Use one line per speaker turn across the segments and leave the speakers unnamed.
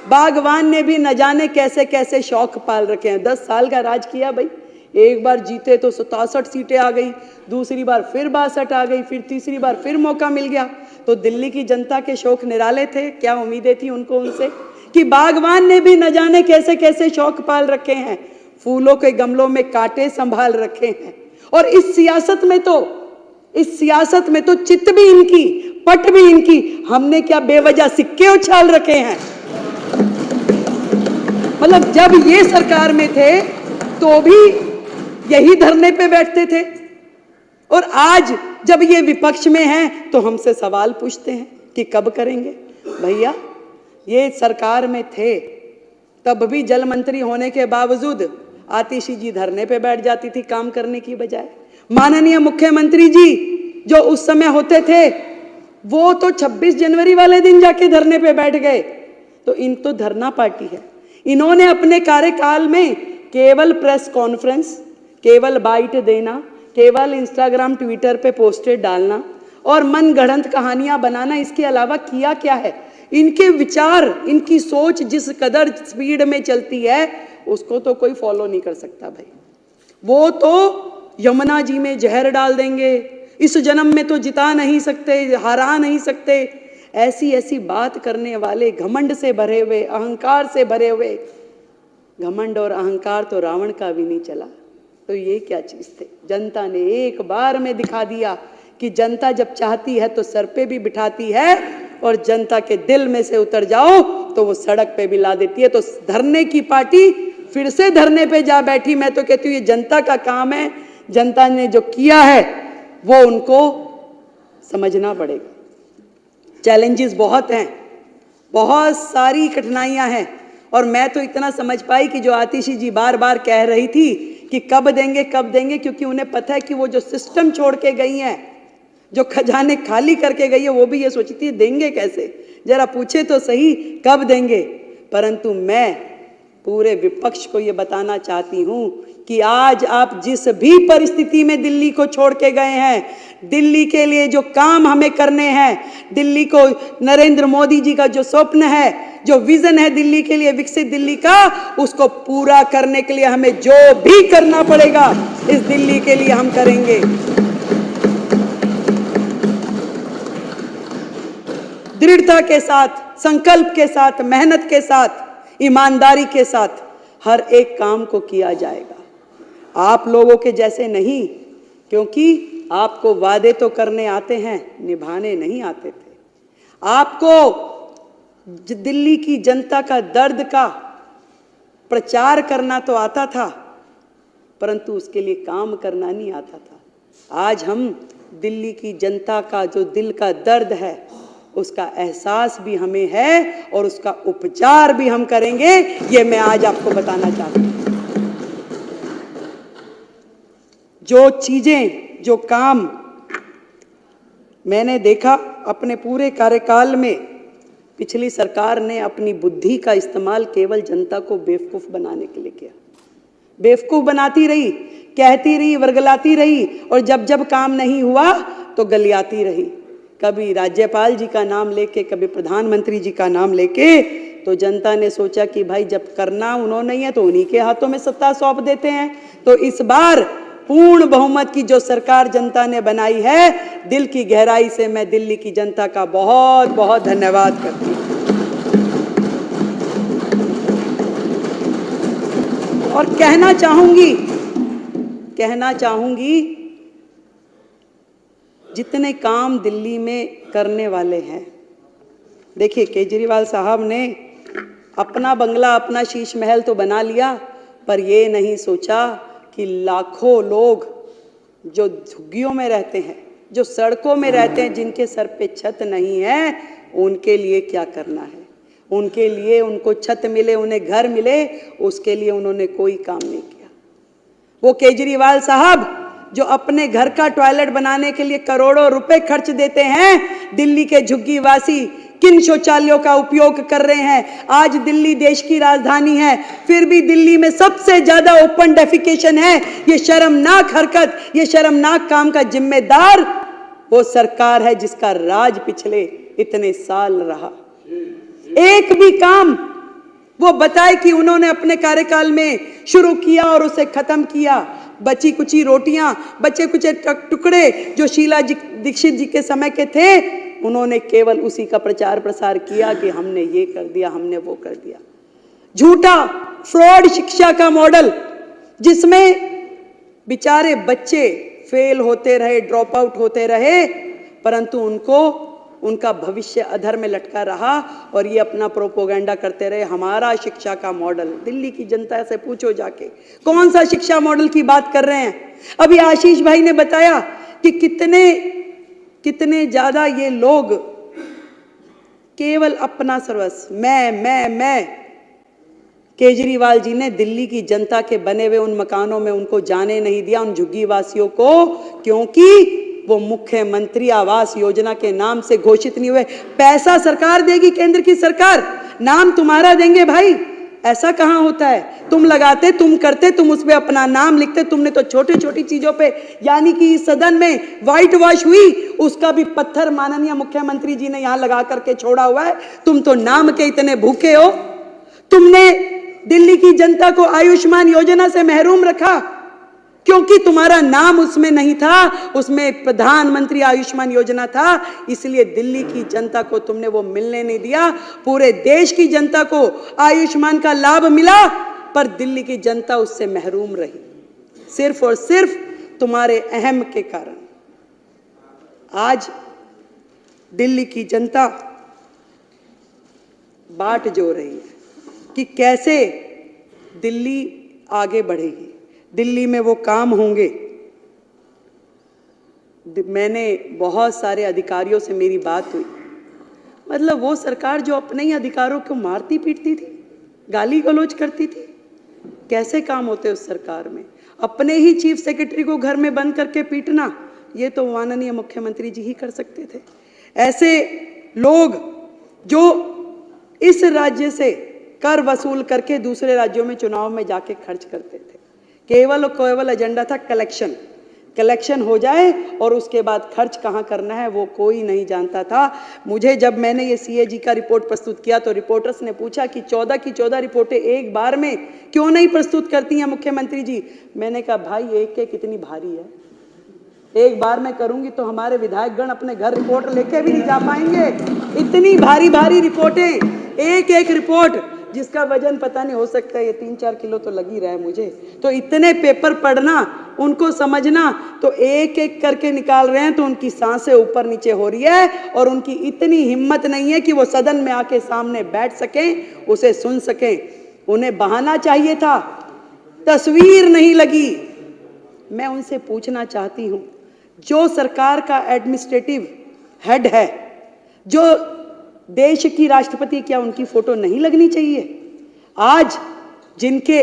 बागवान ने भी न जाने कैसे कैसे शौक पाल रखे हैं। 10 साल का राज किया भाई, एक बार जीते तो 67 सीटें आ गई, दूसरी बार फिर 62 आ गई, फिर तीसरी बार फिर मौका मिल गया। तो दिल्ली की जनता के शौक निराले थे, क्या उम्मीदें थी उनको उनसे कि बागवान ने भी न जाने कैसे कैसे शौक पाल रखे हैं, फूलों के गमलों में कांटे संभाल रखे हैं। और इस सियासत में तो चित भी इनकी, पट भी इनकी, हमने क्या बेवजह सिक्के उछाल रखे हैं। मतलब जब ये सरकार में थे तो भी यही धरने पे बैठते थे, और आज जब ये विपक्ष में हैं तो हमसे सवाल पूछते हैं कि कब करेंगे। भैया ये सरकार में थे तब भी जल मंत्री होने के बावजूद आतिशी जी धरने पे बैठ जाती थी काम करने की बजाय। माननीय मुख्यमंत्री जी जो उस समय होते थे वो तो 26 जनवरी वाले दिन जाके धरने पे बैठ गए। तो इन तो धरना पार्टी है। इन्होंने अपने कार्यकाल में केवल प्रेस कॉन्फ्रेंस, केवल बाइट देना, केवल इंस्टाग्राम ट्विटर पे पोस्टर डालना और मनगढ़ंत कहानियां बनाना, इसके अलावा किया क्या है। इनके विचार, इनकी सोच जिस कदर स्पीड में चलती है उसको तो कोई फॉलो नहीं कर सकता भाई। वो तो यमुना जी में जहर डाल देंगे, इस जन्म में तो जिता नहीं सकते, हरा नहीं सकते, ऐसी ऐसी बात करने वाले, घमंड से भरे हुए, अहंकार से भरे हुए। घमंड और अहंकार तो रावण का भी नहीं चला, तो ये क्या चीज थे। जनता ने एक बार में दिखा दिया कि जनता जब चाहती है तो सर पे भी बिठाती है, और जनता के दिल में से उतर जाओ तो वो सड़क पे भी ला देती है। तो धरने की पार्टी फिर से धरने पे जा बैठी। मैं तो कहती हूँ ये जनता का काम है, जनता ने जो किया है वो उनको समझना पड़ेगा। चैलेंजेस बहुत हैं, बहुत सारी कठिनाइयां हैं, और मैं तो इतना समझ पाई कि जो आतिशी जी बार बार कह रही थी कि कब देंगे कब देंगे, क्योंकि उन्हें पता है कि वो जो सिस्टम छोड़ के गई हैं, जो खजाने खाली करके गई है, वो भी ये सोचती है देंगे कैसे, जरा पूछे तो सही कब देंगे। परंतु मैं पूरे विपक्ष को ये बताना चाहती हूं कि आज आप जिस भी परिस्थिति में दिल्ली को छोड़ के गए हैं, दिल्ली के लिए जो काम हमें करने हैं, दिल्ली को नरेंद्र मोदी जी का जो स्वप्न है, जो विजन है दिल्ली के लिए, विकसित दिल्ली का, उसको पूरा करने के लिए हमें जो भी करना पड़ेगा इस दिल्ली के लिए हम करेंगे। दृढ़ता के साथ, संकल्प के साथ, मेहनत के साथ, ईमानदारी के साथ हर एक काम को किया जाएगा। आप लोगों के जैसे नहीं, क्योंकि आपको वादे तो करने आते हैं, निभाने नहीं आते थे। आपको दिल्ली की जनता का दर्द का प्रचार करना तो आता था, परंतु उसके लिए काम करना नहीं आता था। आज हम दिल्ली की जनता का जो दिल का दर्द है उसका एहसास भी हमें है, और उसका उपचार भी हम करेंगे, ये मैं आज आपको बताना चाहती हूँ। जो चीजें, जो काम मैंने देखा अपने पूरे कार्यकाल में, पिछली सरकार ने अपनी बुद्धि का इस्तेमाल केवल जनता को बेवकूफ बनाने के लिए किया। बेवकूफ बनाती रही, कहती रही, वर्गलाती रही, और जब जब काम नहीं हुआ तो गलियाती रही। कभी राज्यपाल जी का नाम लेके, कभी प्रधानमंत्री जी का नाम लेके। तो जनता ने सोचा कि भाई जब करना उन्होंने ही है तो उन्हीं के हाथों में सत्ता सौंप देते हैं। तो इस बार पूर्ण बहुमत की जो सरकार जनता ने बनाई है, दिल की गहराई से मैं दिल्ली की जनता का बहुत बहुत धन्यवाद करती हूँ। और कहना चाहूंगी जितने काम दिल्ली में करने वाले हैं, देखिए केजरीवाल साहब ने अपना बंगला, अपना शीश महल तो बना लिया, पर ये नहीं सोचा कि लाखों लोग जो झुग्गियों में रहते हैं, जो सड़कों में रहते हैं, जिनके सर पे छत नहीं है, उनके लिए क्या करना है। उनके लिए, उनको छत मिले, उन्हें घर मिले, उसके लिए उन्होंने कोई काम नहीं किया। वो केजरीवाल साहब जो अपने घर का टॉयलेट बनाने के लिए करोड़ों रुपए खर्च देते हैं, दिल्ली के झुग्गीवासी किन शौचालयों का उपयोग कर रहे हैं। आज दिल्ली देश की राजधानी है, फिर भी दिल्ली में सबसे ज्यादा ओपन डेफिकेशन है। ये शर्मनाक हरकत, ये शर्मनाक काम का जिम्मेदार वो सरकार है जिसका राज पिछले इतने साल रहा। एक भी काम वो बताए कि उन्होंने अपने कार्यकाल में शुरू किया और उसे खत्म किया। बची कुची रोटियां, बचे कुचे टुकड़े जो शीला दीक्षित जी के समय के थे, उन्होंने केवल उसी का प्रचार प्रसार किया कि हमने ये कर दिया, हमने वो कर दिया। झूठा फ्रॉड शिक्षा का मॉडल, जिसमें बेचारे बच्चे फेल होते रहे, ड्रॉप आउट होते रहे, परंतु उनका भविष्य अधर में लटका रहा और ये अपना प्रोपोगेंडा करते रहे, हमारा शिक्षा का मॉडल। दिल्ली की जनता से पूछो जाके कौन सा शिक्षा मॉडल की बात कर रहे हैं। अभी आशीष भाई ने बताया कि कितने ज्यादा ये लोग केवल अपना सर्वस्व, मैं। केजरीवाल जी ने दिल्ली की जनता के बने हुए उन मकानों में उनको जाने नहीं दिया, उन झुग्गी वासियों को, क्योंकि वो मुख्यमंत्री आवास योजना के नाम से घोषित नहीं हुए। पैसा सरकार देगी, केंद्र की सरकार, नाम तुम्हारा देंगे भाई। ऐसा कहां होता है? तुम लगाते, तुम करते, तुम उसमें अपना नाम लिखते। तुमने तो छोटी छोटी चीजों पे, यानी कि सदन में व्हाइट वॉश हुई, उसका भी पत्थर माननीय मुख्यमंत्री जी ने यहां लगा करके छोड़ा हुआ है। तुम तो नाम के इतने भूखे हो। तुमने दिल्ली की जनता को आयुष्मान योजना से महरूम रखा क्योंकि तुम्हारा नाम उसमें नहीं था, उसमें प्रधानमंत्री आयुष्मान योजना था, इसलिए दिल्ली की जनता को तुमने वो मिलने नहीं दिया। पूरे देश की जनता को आयुष्मान का लाभ मिला, पर दिल्ली की जनता उससे महरूम रही, सिर्फ और सिर्फ तुम्हारे अहम के कारण। आज दिल्ली की जनता बाट जो रही है कि कैसे दिल्ली आगे बढ़ेगी, दिल्ली में वो काम होंगे। मैंने बहुत सारे अधिकारियों से मेरी बात हुई, मतलब वो सरकार जो अपने ही अधिकारों को मारती पीटती थी, गाली गलौज करती थी, कैसे काम होते उस सरकार में? अपने ही चीफ सेक्रेटरी को घर में बंद करके पीटना, ये तो माननीय मुख्यमंत्री जी ही कर सकते थे। ऐसे लोग जो इस राज्य से कर वसूल करके दूसरे राज्यों में चुनाव में जाके खर्च करते थे, केवल एजेंडा था कलेक्शन हो जाए और उसके बाद खर्च कहाँ करना है वो कोई नहीं जानता था। मुझे जब मैंने ये सीएजी का रिपोर्ट प्रस्तुत किया तो रिपोर्टर्स ने पूछा कि 14 की 14 रिपोर्टें एक बार में क्यों नहीं प्रस्तुत करती हैं मुख्यमंत्री जी? मैंने कहा भाई एक कितनी भारी है, एक बार में करूंगी तो हमारे विधायकगण अपने घर रिपोर्ट लेके भी नहीं जा पाएंगे। इतनी भारी भारी रिपोर्टें, एक रिपोर्ट जिसका वजन पता नहीं, हो सकता है ये 3-4 किलो तो लग ही रहा है मुझे। तो इतने पेपर पढ़ना, उनको समझना, तो एक एक करके निकाल रहे हैं तो उनकी सांसें ऊपर नीचे हो रही है और उनकी इतनी हिम्मत नहीं है कि वो सदन में आके सामने बैठ सकें, उसे सुन सकें। उन्हें बहाना चाहिए था, तस्वीर नहीं लगी। मैं उनसे पूछना चाहती हूं, जो सरकार का एडमिनिस्ट्रेटिव हेड है, जो देश की राष्ट्रपति, क्या उनकी फोटो नहीं लगनी चाहिए? आज जिनके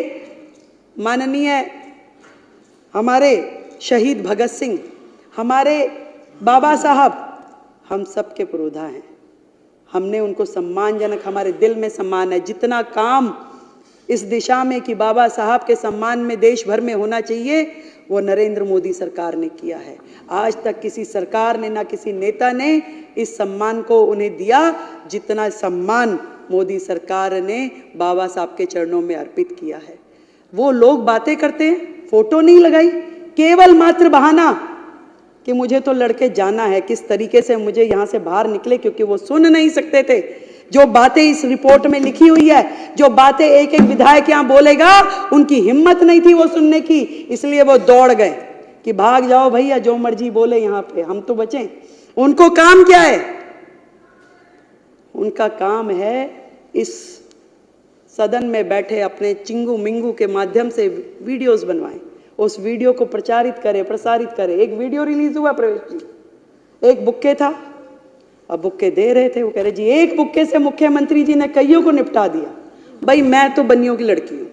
माननीय हमारे शहीद भगत सिंह, हमारे बाबा साहब, हम सब के पुरोधा हैं। हमने उनको सम्मानजनक, हमारे दिल में सम्मान है। जितना काम इस दिशा में कि बाबा साहब के सम्मान में देश भर में होना चाहिए, वो नरेंद्र मोदी सरकार ने किया है। आज तक किसी सरकार ने, ना किसी नेता ने इस सम्मान को उन्हें दिया जितना सम्मान मोदी सरकार ने बाबा साहब के चरणों में अर्पित किया है। वो लोग बातें करते हैं, फोटो नहीं लगाई, केवल मात्र बहाना कि मुझे तो लड़के जाना है, किस तरीके से मुझे यहां से बाहर निकले, क्योंकि वो सुन नहीं सकते थे जो बातें इस रिपोर्ट में लिखी हुई है, जो बातें एक एक विधायक यहां बोलेगा, उनकी हिम्मत नहीं थी वो सुनने की, इसलिए वो दौड़ गए कि भाग जाओ भैया, जो मर्जी बोले यहां पे, हम तो बचें। उनको काम क्या है? उनका काम है इस सदन में बैठे अपने चिंगू मिंगू के माध्यम से वीडियोस बनवाएं, उस वीडियो को प्रचारित करे, प्रसारित करे। एक वीडियो रिलीज हुआ प्रवेश जी, एक बुक्के था, अब बुक्के दे रहे थे, वो कह रहे जी एक बुक्के से मुख्यमंत्री जी ने कईयों को निपटा दिया। भाई मैं तो बनियों की लड़की हूं,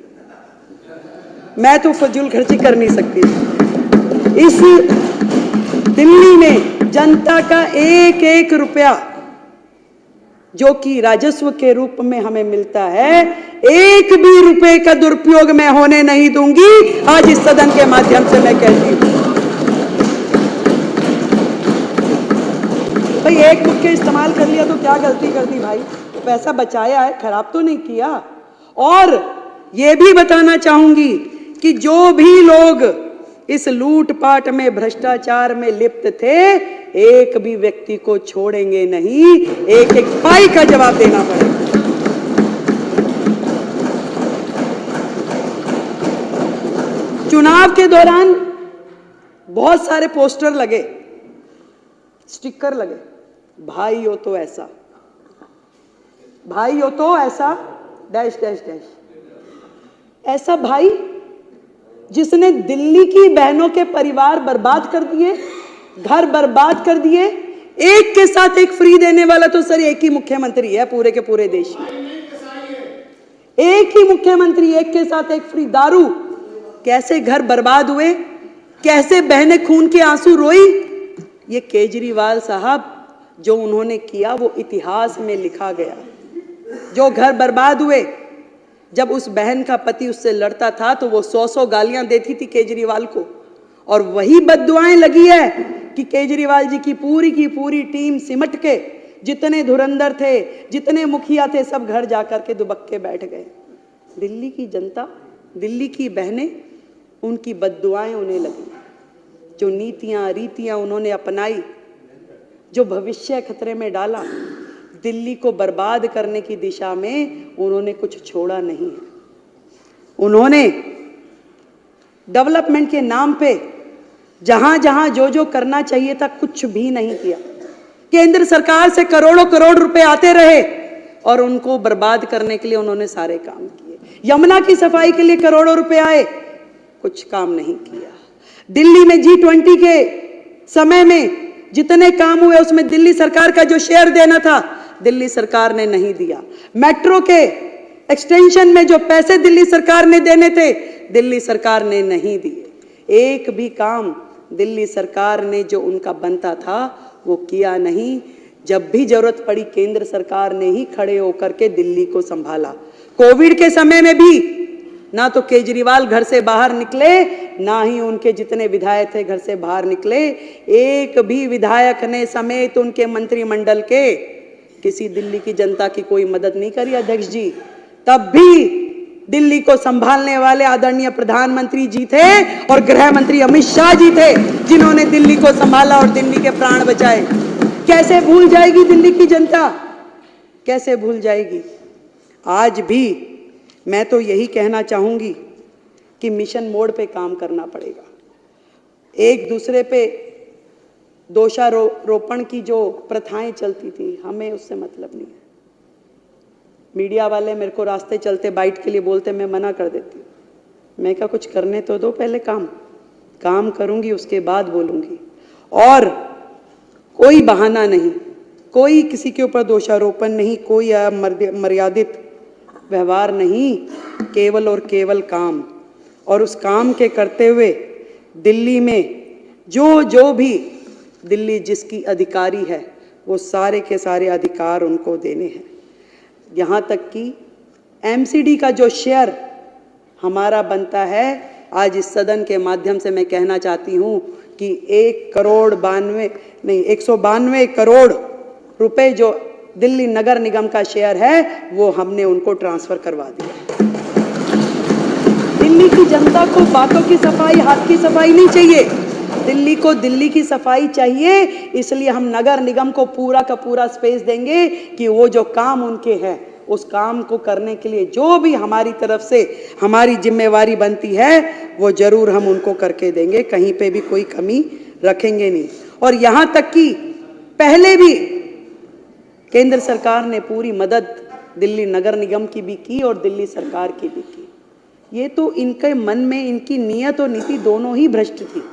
मैं तो फजूल खर्ची कर नहीं सकती। इस दिल्ली में जनता का एक एक रुपया जो कि राजस्व के रूप में हमें मिलता है, एक भी रुपए का दुरुपयोग मैं होने नहीं दूंगी। आज इस सदन के माध्यम से मैं कहती हूं, भाई एक बुक्के इस्तेमाल कर लिया तो क्या गलती कर दी भाई? पैसा बचाया है, खराब तो नहीं किया। और ये भी बताना चाहूंगी कि जो भी लोग इस लूटपाट में, भ्रष्टाचार में लिप्त थे, एक भी व्यक्ति को छोड़ेंगे नहीं, एक एक पाई का जवाब देना पड़ेगा। चुनाव के दौरान बहुत सारे पोस्टर लगे, स्टिकर लगे, भाई हो तो ऐसा, भाई हो तो ऐसा, डैश डैश डैश। ऐसा भाई जिसने दिल्ली की बहनों के परिवार बर्बाद कर दिए, घर बर्बाद कर दिए। एक के साथ एक फ्री देने वाला तो सर एक ही मुख्यमंत्री है पूरे के पूरे देश में। एक ही मुख्यमंत्री, एक के साथ एक फ्री। दारू, कैसे घर बर्बाद हुए, कैसे बहनें खून के आंसू रोई। ये केजरीवाल साहब जो उन्होंने किया वो इतिहास में लिखा गया। जो घर बर्बाद हुए, जब उस बहन का पति उससे लड़ता था तो वो 100 गालियां देती थी केजरीवाल को, और वही बद्दुआएं लगी है कि केजरीवाल जी की पूरी टीम सिमट के, जितने धुरंधर थे, जितने मुखिया थे, सब घर जाकर के दुबक्के बैठ गए। दिल्ली की जनता, दिल्ली की बहनें, उनकी बद्दुआएं उन्हें लगी। जो नीतियां रीतियां उन्होंने अपनाई, जो भविष्य खतरे में डाला, दिल्ली को बर्बाद करने की दिशा में उन्होंने कुछ छोड़ा नहीं है। उन्होंने डेवलपमेंट के नाम पे जहां जहां जो जो करना चाहिए था कुछ भी नहीं किया। केंद्र सरकार से करोड़ों करोड़ रुपए आते रहे और उनको बर्बाद करने के लिए उन्होंने सारे काम किए। यमुना की सफाई के लिए करोड़ों रुपए आए, कुछ काम नहीं किया। दिल्ली में G20 के समय में जितने काम हुए उसमें दिल्ली सरकार का जो शेयर देना था दिल्ली सरकार ने नहीं दिया। मेट्रो के एक्सटेंशन में जो पैसे दिल्ली सरकार ने देने थे दिल्ली सरकार ने नहीं दिए। एक भी काम दिल्ली सरकार ने जो उनका बनता था वो किया नहीं। जब भी जरूरत पड़ी केंद्र सरकार ने ही खड़े होकर के दिल्ली को संभाला। कोविड के समय में भी ना तो केजरीवाल घर से बाहर निकले, ना ही उनके जितने विधायक थे घर से बाहर निकले। एक भी विधायक ने समेत उनके मंत्रिमंडल के किसी दिल्ली की जनता की कोई मदद नहीं करी अध्यक्ष जी। तब भी दिल्ली को संभालने वाले आदरणीय प्रधानमंत्री जी थे और गृह मंत्री अमित शाह जी थे जिन्होंने दिल्ली को संभाला और दिल्ली के प्राण बचाए। कैसे भूल जाएगी दिल्ली की जनता, कैसे भूल जाएगी। आज भी मैं तो यही कहना चाहूंगी कि मिशन मोड पे काम करना पड़ेगा। एक दूसरे पे दोषारोपण की जो प्रथाएं चलती थी, हमें उससे मतलब नहीं है। मीडिया वाले मेरे को रास्ते चलते बाइट के लिए बोलते, मैं मना कर देती हूँ। मैं क्या, कुछ करने तो दो पहले, काम करूंगी उसके बाद बोलूंगी। और कोई बहाना नहीं, कोई किसी के ऊपर दोषारोपण नहीं, कोई मर्यादित व्यवहार नहीं, केवल और केवल काम। और उस काम के करते हुए दिल्ली में जो भी दिल्ली जिसकी अधिकारी है वो सारे के सारे अधिकार उनको देने हैं। यहाँ तक कि MCD का जो शेयर हमारा बनता है, आज इस सदन के माध्यम से मैं कहना चाहती हूँ कि 192 करोड़ रुपए जो दिल्ली नगर निगम का शेयर है वो हमने उनको ट्रांसफर करवा दिया। दिल्ली की जनता को बातों की सफाई, हाथ की सफाई नहीं चाहिए, दिल्ली को दिल्ली की सफाई चाहिए। इसलिए हम नगर निगम को पूरा का पूरा स्पेस देंगे कि वो जो काम उनके हैं उस काम को करने के लिए जो भी हमारी तरफ से हमारी जिम्मेवारी बनती है वो जरूर हम उनको करके देंगे, कहीं पे भी कोई कमी रखेंगे नहीं। और यहाँ तक कि पहले भी केंद्र सरकार ने पूरी मदद दिल्ली नगर निगम की भी की और दिल्ली सरकार की भी की। ये तो इनके मन में इनकी नीयत और नीति दोनों ही भ्रष्ट थी।